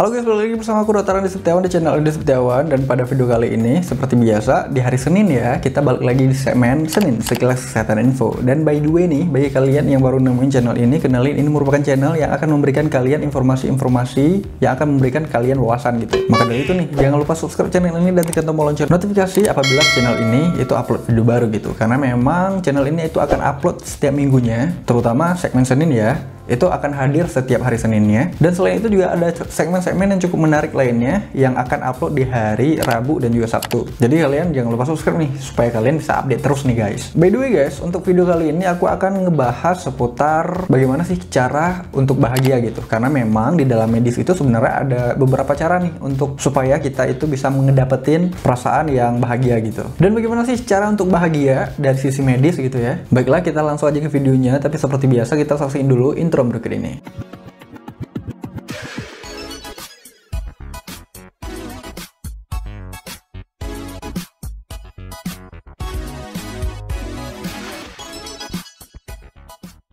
Halo guys, balik lagi bersama aku Dr. Andi Setiawan di channel Andi Setiawan. Dan pada video kali ini, seperti biasa, di hari Senin ya, kita balik lagi di segmen Senin Sekilas Kesehatan Info. Dan by the way nih, bagi kalian yang baru nemuin channel ini, kenalin ini merupakan channel yang akan memberikan kalian informasi-informasi yang akan memberikan kalian wawasan gitu. Maka dari itu nih, jangan lupa subscribe channel ini dan tekan tombol lonceng notifikasi apabila channel ini itu upload video baru gitu. Karena memang channel ini itu akan upload setiap minggunya, terutama segmen Senin ya. Itu akan hadir setiap hari Seninnya. Dan selain itu juga ada segmen-segmen yang cukup menarik lainnya yang akan upload di hari Rabu dan juga Sabtu. Jadi kalian jangan lupa subscribe nih supaya kalian bisa update terus nih guys. By the way guys, untuk video kali ini aku akan ngebahas seputar bagaimana sih cara untuk bahagia gitu. Karena memang di dalam medis itu sebenarnya ada beberapa cara nih untuk supaya kita itu bisa ngedapetin perasaan yang bahagia gitu. Dan bagaimana sih cara untuk bahagia dari sisi medis gitu ya. Baiklah, kita langsung aja ke videonya, tapi seperti biasa kita saksikan dulu intro berikut ini.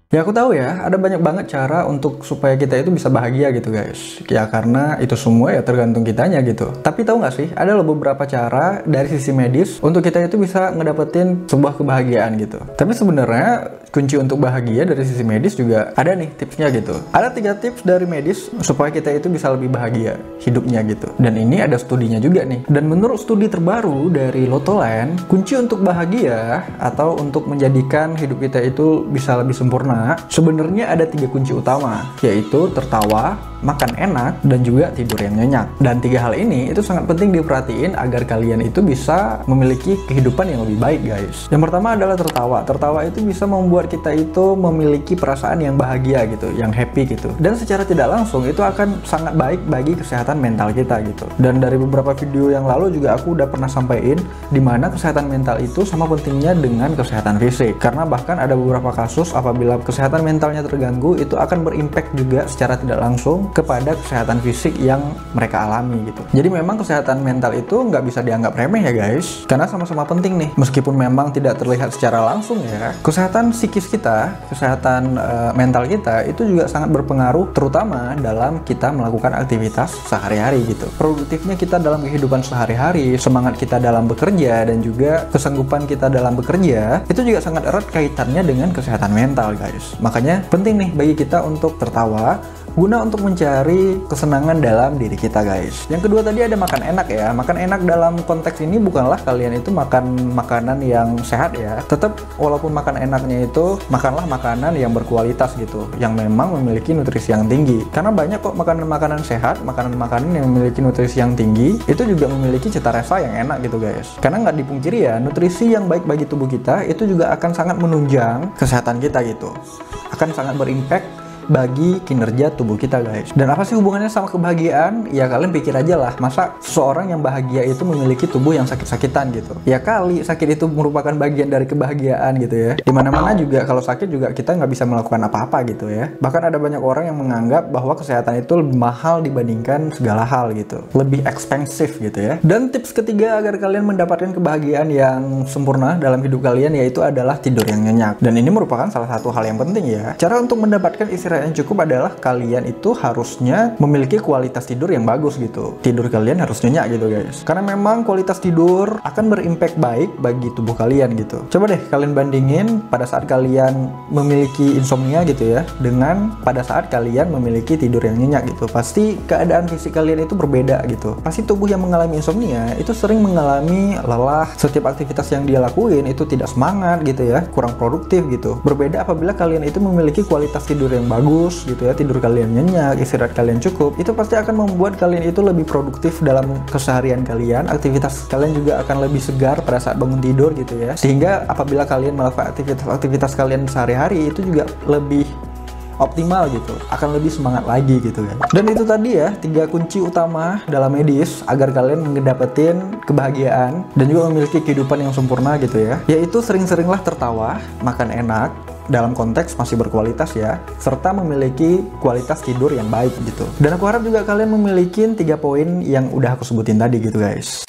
Ya aku tahu ya, ada banyak banget cara untuk supaya kita itu bisa bahagia gitu guys. Ya karena itu semua ya tergantung kitanya gitu. Tapi tahu nggak sih, ada loh beberapa cara dari sisi medis untuk kita itu bisa ngedapetin sebuah kebahagiaan gitu. Tapi sebenarnya kunci untuk bahagia dari sisi medis juga ada nih tipsnya gitu. Ada 3 tips dari medis supaya kita itu bisa lebih bahagia hidupnya gitu. Dan ini ada studinya juga nih. Dan menurut studi terbaru dari Lotoland, kunci untuk bahagia atau untuk menjadikan hidup kita itu bisa lebih sempurna sebenarnya ada 3 kunci utama, yaitu tertawa, makan enak, dan juga tidur yang nyenyak. Dan 3 hal ini itu sangat penting diperhatiin agar kalian itu bisa memiliki kehidupan yang lebih baik guys. Yang pertama adalah tertawa. Tertawa itu bisa membuat kita itu memiliki perasaan yang bahagia gitu, yang happy gitu. Dan secara tidak langsung itu akan sangat baik bagi kesehatan mental kita gitu. Dan dari beberapa video yang lalu juga aku udah pernah sampaikan dimana kesehatan mental itu sama pentingnya dengan kesehatan fisik. Karena bahkan ada beberapa kasus apabila kesehatan mentalnya terganggu itu akan berimpact juga secara tidak langsung kepada kesehatan fisik yang mereka alami gitu. Jadi memang kesehatan mental itu nggak bisa dianggap remeh ya guys, karena sama-sama penting nih. Meskipun memang tidak terlihat secara langsung ya, kesehatan psikis kita, kesehatan mental kita itu juga sangat berpengaruh, terutama dalam kita melakukan aktivitas sehari-hari gitu. Produktifnya kita dalam kehidupan sehari-hari, semangat kita dalam bekerja, dan juga kesanggupan kita dalam bekerja itu juga sangat erat kaitannya dengan kesehatan mental guys. Makanya penting nih bagi kita untuk tertawa guna untuk mencari kesenangan dalam diri kita guys. Yang kedua tadi ada makan enak ya. Makan enak dalam konteks ini bukanlah kalian itu makan makanan yang sehat ya. Tetap walaupun makan enaknya itu makanlah makanan yang berkualitas gitu, yang memang memiliki nutrisi yang tinggi. Karena banyak kok makanan-makanan sehat, makanan-makanan yang memiliki nutrisi yang tinggi itu juga memiliki cita rasa yang enak gitu guys. Karena nggak dipungkiri ya, nutrisi yang baik bagi tubuh kita itu juga akan sangat menunjang kesehatan kita gitu. Akan sangat berimpact bagi kinerja tubuh kita guys. Dan apa sih hubungannya sama kebahagiaan? Ya kalian pikir aja lah, masa seseorang yang bahagia itu memiliki tubuh yang sakit-sakitan gitu? Ya kali sakit itu merupakan bagian dari kebahagiaan gitu ya. Dimana-mana juga kalau sakit juga kita nggak bisa melakukan apa-apa gitu ya. Bahkan ada banyak orang yang menganggap bahwa kesehatan itu lebih mahal dibandingkan segala hal gitu, lebih ekspensif gitu ya. Dan tips ketiga agar kalian mendapatkan kebahagiaan yang sempurna dalam hidup kalian yaitu adalah tidur yang nyenyak. Dan ini merupakan salah satu hal yang penting ya. Cara untuk mendapatkan istirahat yang cukup adalah kalian itu harusnya memiliki kualitas tidur yang bagus gitu. Tidur kalian harus nyenyak gitu guys. Karena memang kualitas tidur akan berimpact baik bagi tubuh kalian gitu. Coba deh kalian bandingin pada saat kalian memiliki insomnia gitu ya, dengan pada saat kalian memiliki tidur yang nyenyak gitu. Pasti keadaan fisik kalian itu berbeda gitu. Pasti tubuh yang mengalami insomnia itu sering mengalami lelah, setiap aktivitas yang dia lakuin itu tidak semangat gitu ya, kurang produktif gitu. Berbeda apabila kalian itu memiliki kualitas tidur yang bagus gitu ya, tidur kalian nyenyak, istirahat kalian cukup, itu pasti akan membuat kalian itu lebih produktif dalam keseharian kalian. Aktivitas kalian juga akan lebih segar pada saat bangun tidur gitu ya, sehingga apabila kalian melakukan aktivitas kalian sehari-hari itu juga lebih optimal gitu, akan lebih semangat lagi gitu kan. Dan itu tadi ya 3 kunci utama dalam medis agar kalian ngedapetin kebahagiaan dan juga memiliki kehidupan yang sempurna gitu ya, yaitu sering-seringlah tertawa, makan enak dalam konteks masih berkualitas ya, serta memiliki kualitas tidur yang baik gitu. Dan aku harap juga kalian memiliki 3 poin yang udah aku sebutin tadi gitu guys.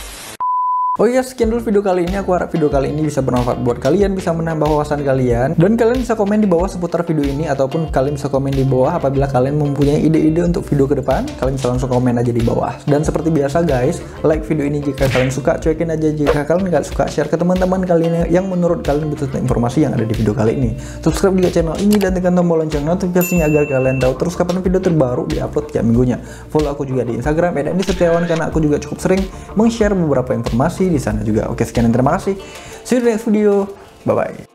Oh iya, sekian dulu video kali ini. Aku harap video kali ini bisa bermanfaat buat kalian, bisa menambah wawasan kalian. Dan kalian bisa komen di bawah seputar video ini, ataupun kalian bisa komen di bawah apabila kalian mempunyai ide-ide untuk video ke depan. Kalian bisa langsung komen aja di bawah. Dan seperti biasa guys, like video ini jika kalian suka, cuekin aja jika kalian nggak suka, share ke teman-teman kalian yang menurut kalian butuh informasi yang ada di video kali ini. Subscribe juga channel ini dan tekan tombol lonceng notifikasinya agar kalian tahu terus kapan video terbaru diupload tiap minggunya. Follow aku juga di Instagram @andisetiawan karena aku juga cukup sering meng-share beberapa informasi di sana juga. Oke, sekian dan terima kasih. See you in the next video. Bye bye.